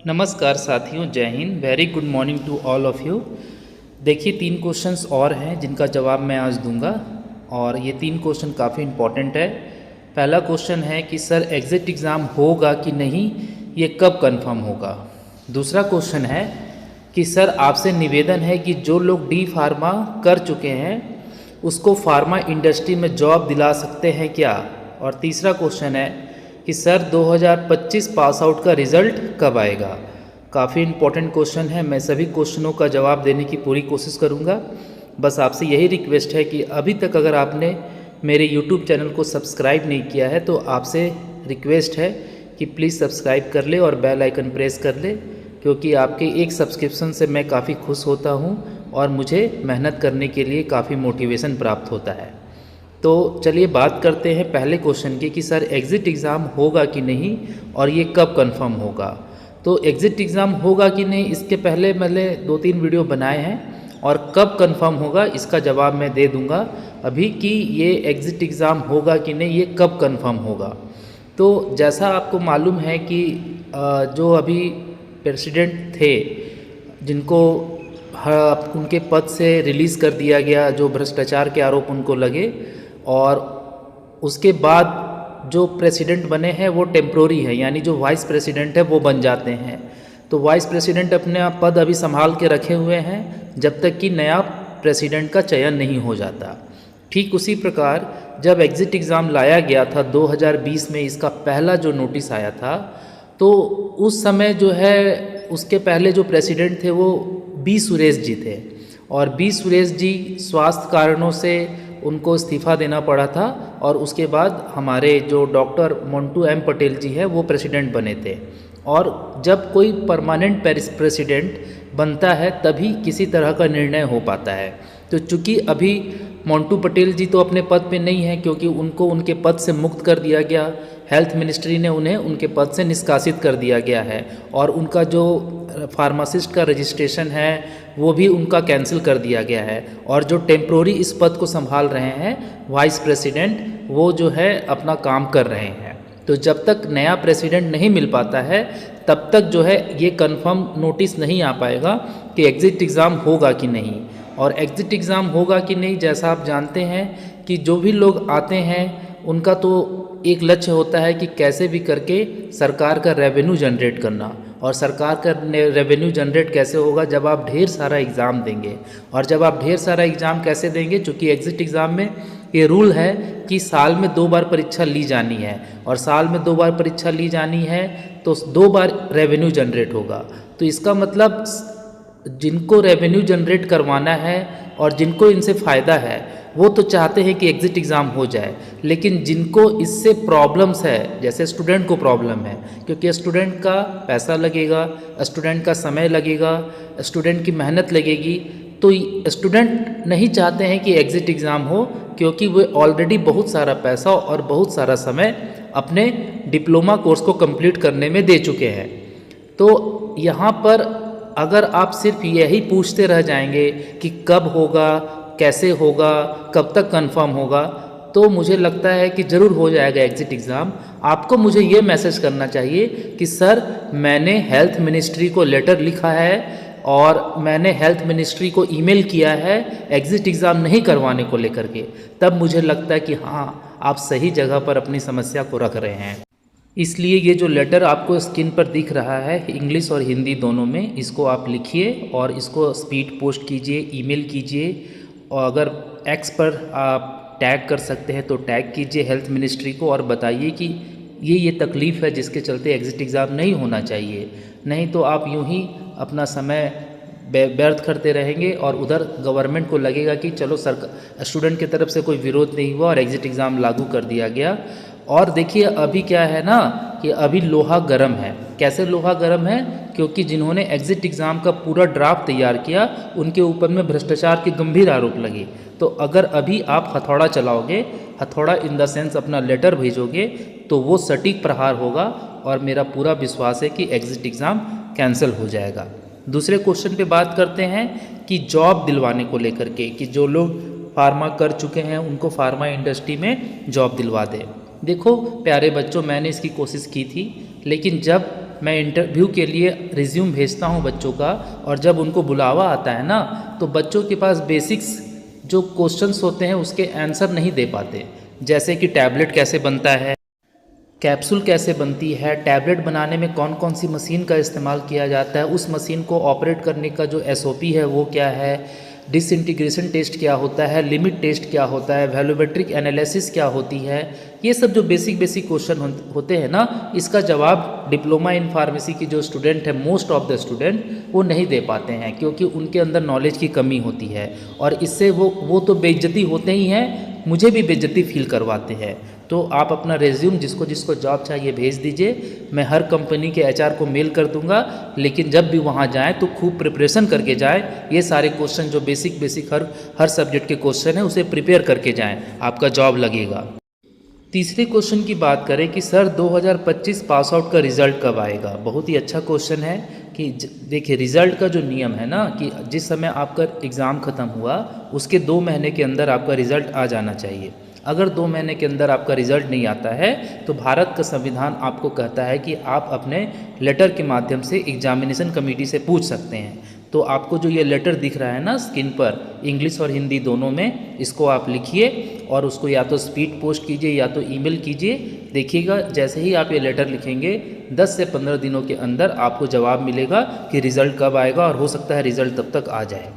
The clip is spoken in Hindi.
नमस्कार साथियों, जय हिंद। Very good morning to all of you. देखिए 3 क्वेश्चंस और हैं जिनका जवाब मैं आज दूंगा और ये 3 क्वेश्चन काफ़ी इम्पॉर्टेंट है। पहला क्वेश्चन है कि सर एग्ज़िट एग्ज़ाम होगा कि नहीं, ये कब कंफर्म होगा। दूसरा क्वेश्चन है कि सर आपसे निवेदन है कि जो लोग डी फार्मा कर चुके हैं उसको फार्मा इंडस्ट्री में जॉब दिला सकते हैं क्या। और तीसरा क्वेश्चन है कि सर 2025 पास आउट का रिज़ल्ट कब आएगा। काफ़ी इम्पोर्टेंट क्वेश्चन है। मैं सभी क्वेश्चनों का जवाब देने की पूरी कोशिश करूंगा। बस आपसे यही रिक्वेस्ट है कि अभी तक अगर आपने मेरे YouTube चैनल को सब्सक्राइब नहीं किया है तो आपसे रिक्वेस्ट है कि प्लीज़ सब्सक्राइब कर ले और बेल आइकन प्रेस कर ले, क्योंकि आपके एक सब्सक्रिप्शन से मैं काफ़ी खुश होता हूँ और मुझे मेहनत करने के लिए काफ़ी मोटिवेशन प्राप्त होता है। तो चलिए बात करते हैं पहले क्वेश्चन की कि सर एग्ज़िट एग्ज़ाम होगा कि नहीं और ये कब कंफर्म होगा। तो एग्ज़िट एग्ज़ाम होगा कि नहीं इसके पहले मैंने 2-3 वीडियो बनाए हैं और कब कंफर्म होगा इसका जवाब मैं दे दूंगा अभी कि ये एग्ज़िट एग्ज़ाम होगा कि नहीं, ये कब कंफर्म होगा। तो जैसा आपको मालूम है कि जो अभी प्रेसिडेंट थे जिनको उनके पद से रिलीज़ कर दिया गया, जो भ्रष्टाचार के आरोप उनको लगे, और उसके बाद जो प्रेसिडेंट बने हैं वो टेम्प्रोरी है, यानी जो वाइस प्रेसिडेंट है वो बन जाते हैं। तो वाइस प्रेसिडेंट अपने पद अभी संभाल के रखे हुए हैं जब तक कि नया प्रेसिडेंट का चयन नहीं हो जाता। ठीक उसी प्रकार जब एग्ज़िट एग्ज़ाम लाया गया था 2020 में, इसका पहला जो नोटिस आया था, तो उस समय जो है उसके पहले जो प्रेसिडेंट थे वो बी सुरेश जी थे, और बी सुरेश जी स्वास्थ्य कारणों से उनको इस्तीफ़ा देना पड़ा था और उसके बाद हमारे जो डॉक्टर मंटू एम पटेल जी हैं वो प्रेसिडेंट बने थे। और जब कोई परमानेंट प्रेसिडेंट बनता है तभी किसी तरह का निर्णय हो पाता है। तो चूँकि अभी मंटू पटेल जी तो अपने पद पे नहीं है, क्योंकि उनको उनके पद से मुक्त कर दिया गया, हेल्थ मिनिस्ट्री ने उन्हें उनके पद से निष्कासित कर दिया गया है, और उनका जो फार्मासिस्ट का रजिस्ट्रेशन है वो भी उनका कैंसिल कर दिया गया है। और जो टेम्प्रोरी इस पद को संभाल रहे हैं वाइस प्रेसिडेंट, वो जो है अपना काम कर रहे हैं। तो जब तक नया प्रेसिडेंट नहीं मिल पाता है तब तक जो है ये कंफर्म नोटिस नहीं आ पाएगा कि एग्ज़िट एग्ज़ाम होगा कि नहीं। और एग्ज़िट एग्ज़ाम होगा कि नहीं, जैसा आप जानते हैं कि जो भी लोग आते हैं उनका तो एक लक्ष्य होता है कि कैसे भी करके सरकार का रेवेन्यू जनरेट करना। और सरकार का रेवेन्यू जनरेट कैसे होगा, जब आप ढेर सारा एग्ज़ाम देंगे। और जब आप ढेर सारा एग्ज़ाम कैसे देंगे, चूँकि एग्ज़िट एग्ज़ाम में ये रूल है कि साल में 2 बार परीक्षा ली जानी है, और साल में 2 बार परीक्षा ली जानी है तो 2 बार रेवेन्यू जनरेट होगा। तो इसका मतलब जिनको रेवेन्यू जनरेट करवाना है और जिनको इनसे फ़ायदा है वो तो चाहते हैं कि एग्ज़िट एग्ज़ाम हो जाए, लेकिन जिनको इससे प्रॉब्लम्स है, जैसे स्टूडेंट को प्रॉब्लम है, क्योंकि स्टूडेंट का पैसा लगेगा, स्टूडेंट का समय लगेगा, स्टूडेंट की मेहनत लगेगी, तो स्टूडेंट नहीं चाहते हैं कि एग्ज़िट एग्ज़ाम हो, क्योंकि वे ऑलरेडी बहुत सारा पैसा और बहुत सारा समय अपने डिप्लोमा कोर्स को कंप्लीट करने में दे चुके हैं। तो यहाँ पर अगर आप सिर्फ यही पूछते रह जाएंगे कि कब होगा, कैसे होगा, कब तक कंफर्म होगा, तो मुझे लगता है कि ज़रूर हो जाएगा एग्ज़िट एग्ज़ाम। आपको मुझे ये मैसेज करना चाहिए कि सर मैंने हेल्थ मिनिस्ट्री को लेटर लिखा है और मैंने हेल्थ मिनिस्ट्री को ईमेल किया है एग्ज़िट एग्ज़ाम नहीं करवाने को लेकर के, तब मुझे लगता है कि हाँ आप सही जगह पर अपनी समस्या को रख रहे हैं। इसलिए ये जो लेटर आपको स्क्रीन पर दिख रहा है, इंग्लिश और हिंदी दोनों में, इसको आप लिखिए और इसको स्पीड पोस्ट कीजिए, ईमेल कीजिए, और अगर एक्स पर आप टैग कर सकते हैं तो टैग कीजिए हेल्थ मिनिस्ट्री को और बताइए कि ये तकलीफ़ है जिसके चलते एग्ज़िट एग्ज़ाम नहीं होना चाहिए। नहीं तो आप यूं ही अपना समय व्यर्थ करते रहेंगे और उधर गवर्नमेंट को लगेगा कि चलो सरकार, स्टूडेंट की तरफ से कोई विरोध नहीं हुआ और एग्ज़िट एग्ज़ाम लागू कर दिया गया। और देखिए अभी क्या है ना कि अभी लोहा गर्म है। कैसे लोहा गर्म है? क्योंकि जिन्होंने एग्ज़िट एग्ज़ाम का पूरा ड्राफ्ट तैयार किया उनके ऊपर में भ्रष्टाचार के गंभीर आरोप लगे। तो अगर अभी आप हथौड़ा चलाओगे, हथौड़ा इन द सेंस अपना लेटर भेजोगे, तो वो सटीक प्रहार होगा और मेरा पूरा विश्वास है कि एग्ज़िट एग्ज़ाम कैंसिल हो जाएगा। दूसरे क्वेश्चन पे बात करते हैं कि जॉब दिलवाने को लेकर के, कि जो लोग फार्मा कर चुके हैं उनको फार्मा इंडस्ट्री में जॉब दिलवा दें। देखो प्यारे बच्चों, मैंने इसकी कोशिश की थी, लेकिन जब मैं इंटरव्यू के लिए रिज्यूम भेजता हूँ बच्चों का, और जब उनको बुलावा आता है ना तो बच्चों के पास बेसिक्स जो क्वेश्चंस होते हैं उसके आंसर नहीं दे पाते। जैसे कि टैबलेट कैसे बनता है, कैप्सूल कैसे बनती है, टैबलेट बनाने में कौन कौन सी मशीन का इस्तेमाल किया जाता है, उस मशीन को ऑपरेट करने का जो एसओपी है वो क्या है, डिसइंटीग्रेशन टेस्ट क्या होता है, लिमिट टेस्ट क्या होता है, वैल्यूमेट्रिक एनालिसिस क्या होती है, ये सब जो बेसिक बेसिक क्वेश्चन होते हैं ना, इसका जवाब डिप्लोमा इन फार्मेसी की जो स्टूडेंट है, मोस्ट ऑफ द स्टूडेंट वो नहीं दे पाते हैं, क्योंकि उनके अंदर नॉलेज की कमी होती है, और इससे वो तो बेइज्जती होते ही हैं, मुझे भी बेइज्जती फील करवाते हैं। तो आप अपना रेज्यूम जिसको जिसको जॉब चाहिए भेज दीजिए, मैं हर कंपनी के एचआर को मेल कर दूंगा, लेकिन जब भी वहाँ जाएं तो खूब प्रिपरेशन करके जाएं। ये सारे क्वेश्चन जो बेसिक हर सब्जेक्ट के क्वेश्चन हैं उसे प्रिपेयर करके जाएं, आपका जॉब लगेगा। तीसरे क्वेश्चन की बात करें कि सर 2025 पास आउट का रिज़ल्ट कब आएगा। बहुत ही अच्छा क्वेश्चन है कि देखिए रिज़ल्ट का जो नियम है ना कि जिस समय आपका एग्ज़ाम ख़त्म हुआ उसके 2 महीने के अंदर आपका रिज़ल्ट आ जाना चाहिए। अगर 2 महीने के अंदर आपका रिज़ल्ट नहीं आता है तो भारत का संविधान आपको कहता है कि आप अपने लेटर के माध्यम से एग्जामिनेशन कमेटी से पूछ सकते हैं। तो आपको जो ये लेटर दिख रहा है ना स्क्रीन पर, इंग्लिश और हिंदी दोनों में, इसको आप लिखिए और उसको या तो स्पीड पोस्ट कीजिए या तो ईमेल कीजिए। देखिएगा जैसे ही आप ये लेटर लिखेंगे 10 से 15 दिनों के अंदर आपको जवाब मिलेगा कि रिज़ल्ट कब आएगा, और हो सकता है रिज़ल्ट तब तक आ जाए।